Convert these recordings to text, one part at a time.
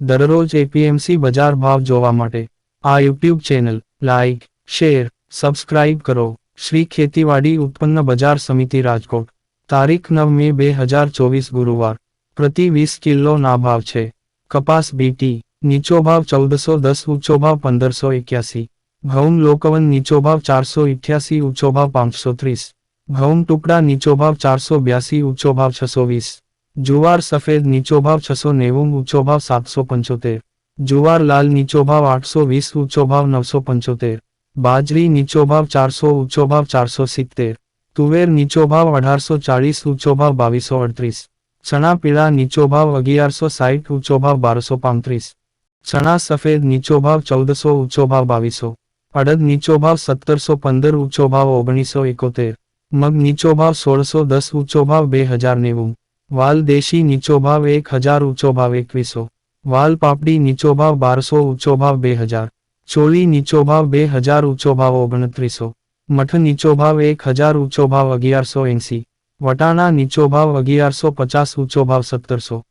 દરરોજ એપીએમસી બજાર ભાવ જોવા માટે આ YouTube channel like, share, subscribe કરો. શ્રી ખેતીવાડી ઉત્પન્ન બજાર સમિતિ રાજકોટ, તારીખ 9 મે 2024 ગુરુવાર. પ્રતિ 20 કિલોના ભાવ છે. કપાસ બીટી નીચો ભાવ 1410, ઊંચો ભાવ 1581. ઘઉં લોકવન નીચો ભાવ 488, ઊંચો ભાવ 530. ઘઉં ટુકડા નીચો ભાવ 482, ઊંચો ભાવ 620. જુવાર સફેદ નીચો ભાવ 690, ઊંચો ભાવ 775. જુવાર લાલ નીચો ભાવ 820, ઊંચો ભાવ 975. બાજરી નીચો ભાવ 400, ઊંચો ભાવ 470. તુવેર નીચો ભાવ 1840, ઊંચો ભાવ 2238. ચણા પીળા નીચો ભાવ 1160, ઊંચો ભાવ 1235. ચણા સફેદ નીચો ભાવ 1400, ઊંચો ભાવ 2200. અડદ નીચો ભાવ 1715, ઊંચો ભાવ 1971. મગ નીચો ભાવ 1610, ઊંચો ભાવ 2090. વાલ દેશી નીચો ભાવ 1000, ઊંચો ભાવ 2100. વાલ પાપડી નીચો ભાવ 1200, ઊંચો ભાવ 2000. ચોળી નીચો ભાવ 2000, ઊંચો ભાવ 2900. મઠ નીચો ભાવ 1000, ઊંચો ભાવ 1180. વટાણા નીચો ભાવ 1150, ઊંચો ભાવ 1700.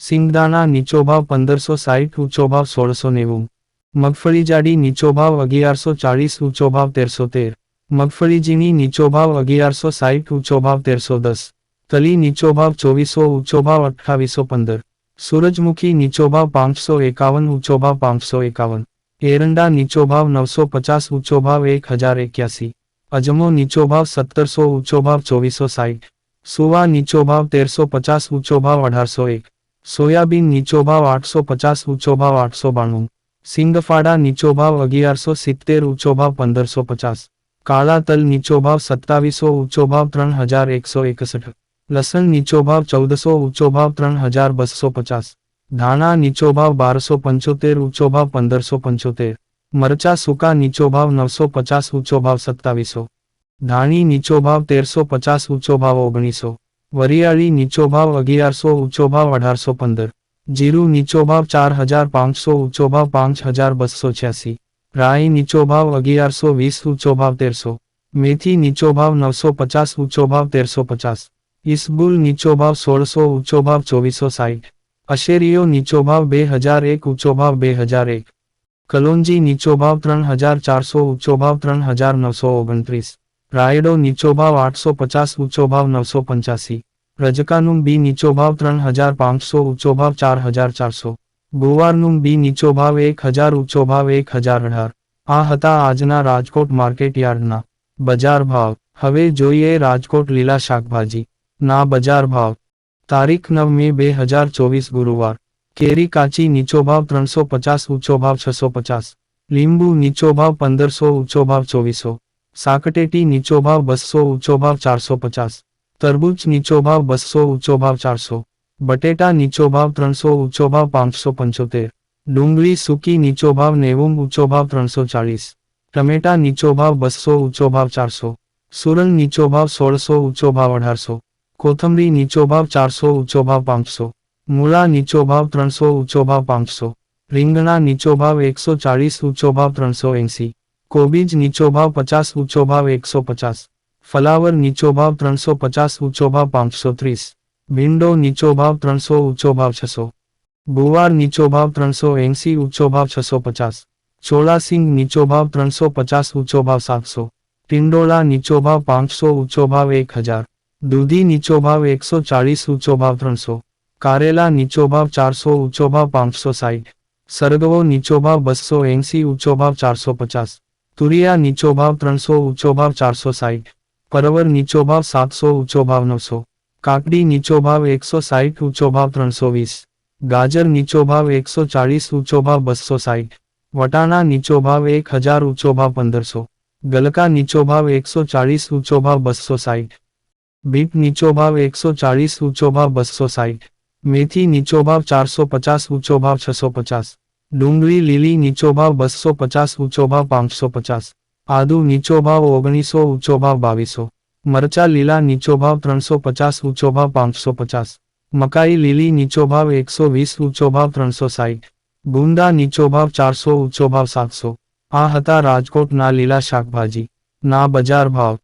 સિંગદાણા નીચો ભાવ 1560, ઊંચો ભાવ 1690. મગફળી જાડી નીચો ભાવ 1140, ઊંચો ભાવ 1313. મગફળી ઝીણી નીચો ભાવ 1160, ઊંચો ભાવ 1310. તલી નીચો ભાવ 2400, ઊંચો ભાવ 2815. સૂરજમુખી નીચો ભાવ 551, ઊંચો ભાવ 551. એરંડા નીચો ભાવ 950, ઊંચો ભાવ 1081. અજમો નીચો ભાવ 1700, ઊંચો ભાવ 2460. સુવા નીચો ભાવ 1350, ઊંચો ભાવ 1801. સોયાબીન નીચો ભાવ 850, ઊંચો ભાવ 892. સિંગફાડા નીચો ભાવ 1170, ઊંચો ભાવ 1550. કાળા તલ નીચો ભાવ 2700, ઊંચો ભાવ 3161. લસણ નીચો ભાવ 1400, ઊંચો ભાવ 3250. ધાણા નીચો ભાવ 1275, ઊંચો ભાવ 1575. મરચા સૂકા નીચો ભાવ 950, ઊંચો ભાવ 2700. ધાણી નીચો ભાવ 1350, ઊંચો ભાવ 1900. વરિયાળી નીચો ભાવ 1100, ઊંચો ભાવ 1815. જીરું નીચો ભાવ 4500, ઊંચો ભાવ 5286. રાઈ નીચો ભાવ 1120, ઊંચો ભાવ 1300. મેથી નીચો ભાવ 950, ઊંચો ભાવ 1350. ઇસબગુલ નીચો ભાવ 1600, ઊંચો ભાવ 2460. અશેરીયો નીચો ભાવ 2001, ઊંચો ભાવ 2001. કલોંજી નીચો ભાવ 3400, ઊંચો ભાવ 3929. રાયડો નીચો ભાવ 850, ઊંચો ભાવ 985. રજકાનું બી નીચો ભાવ 3500, ઊંચો ભાવ 4400. ગુવારનું બી નીચો ભાવ 1000, ઊંચો ભાવ 1018. આ હતા આજના રાજકોટ માર્કેટ યાર્ડના બજાર ભાવ. હવે જોઈએ રાજકોટ લીલા શાકભાજી ના બજાર ભાવ. તારીખ 9 મે 2024 ગુરુવાર. કેરી કાચી નીચો ભાવ 350, ઊંચો ભાવ 650. લીંબુ નીચો ભાવ 1500, ઊંચો ભાવ 2400. સાકટેટી નીચો ભાવ 200, ઊંચો ભાવ 450. તરબૂચ નીચો ભાવ 200, ઊંચો ભાવ 400. બટેટા નીચો ભાવ 300, ઊંચો ભાવ 575. ડુંગળી સૂકી નીચો ભાવ 90, ઊંચો ભાવ 340. ટમેટા નીચો ભાવ 200, ઊંચો ભાવ 400. સુરણ નીચો ભાવ 1600, ઊંચો ભાવ 1800. કોથમરી નીચો ભાવ 400, ઊંચો ભાવ 500. મૂળા નીચો ભાવ 300, ઊંચો ભાવ 500. રીંગણા નીચો ભાવ 140, ઊંચો ભાવ 380. કોબીજ નીચો ભાવ 50, ઊંચો ભાવ 150. ફલાવર નીચો ભાવ 350, ઊંચો ભાવ 530. ભીંડો નીચો ભાવ 300, ઊંચો ભાવ 600. ગુવાર નીચો ભાવ 380, ઊંચો ભાવ 650. ચોળાસિંગ નીચો ભાવ 350, ઊંચો ભાવ 700. ટિંડોળા નીચો ભાવ 500, ઊંચો ભાવ 1000. દૂધી નીચો ભાવ 140, ઊંચો ભાવ 300. કારેલા નીચો ભાવ 400, ઊંચો ભાવ 560. સરગવો નીચો ભાવ 280, ઊંચો ભાવ 450. તુરિયા નીચો ભાવ 300, ઊંચો ભાવ 460. પરવર નીચો ભાવ 700, ઊંચો ભાવ 900. કાકડી નીચો ભાવ 160, ઊંચો ભાવ 320. ગાજર નીચો ભાવ 140, ઊંચો ભાવ 260. વટાણા નીચો ભાવ 1000, ઊંચો ભાવ 1500. ગલકા નીચો ભાવ 140, ઊંચો ભાવ 260. બીટ નીચો ભાવ 140, ઊંચો ભાવ 260. મેથી નીચો ભાવ 450, ઊંચો ભાવ 650. ડુંગળી લીલી નીચો ભાવ 250, ઊંચો ભાવ 550. આદુ નીચો ભાવ 1900, ઊંચો ભાવ 2200. મરચા લીલા નીચો ભાવ 350, ઊંચો ભાવ 550. મકાઈ લીલી નીચો ભાવ 120, ઊંચો ભાવ 360. ગુંદા નીચો ભાવ 400, ઊંચો ભાવ 700. આ હતા રાજકોટના લીલા શાકભાજી ના બજાર ભાવ.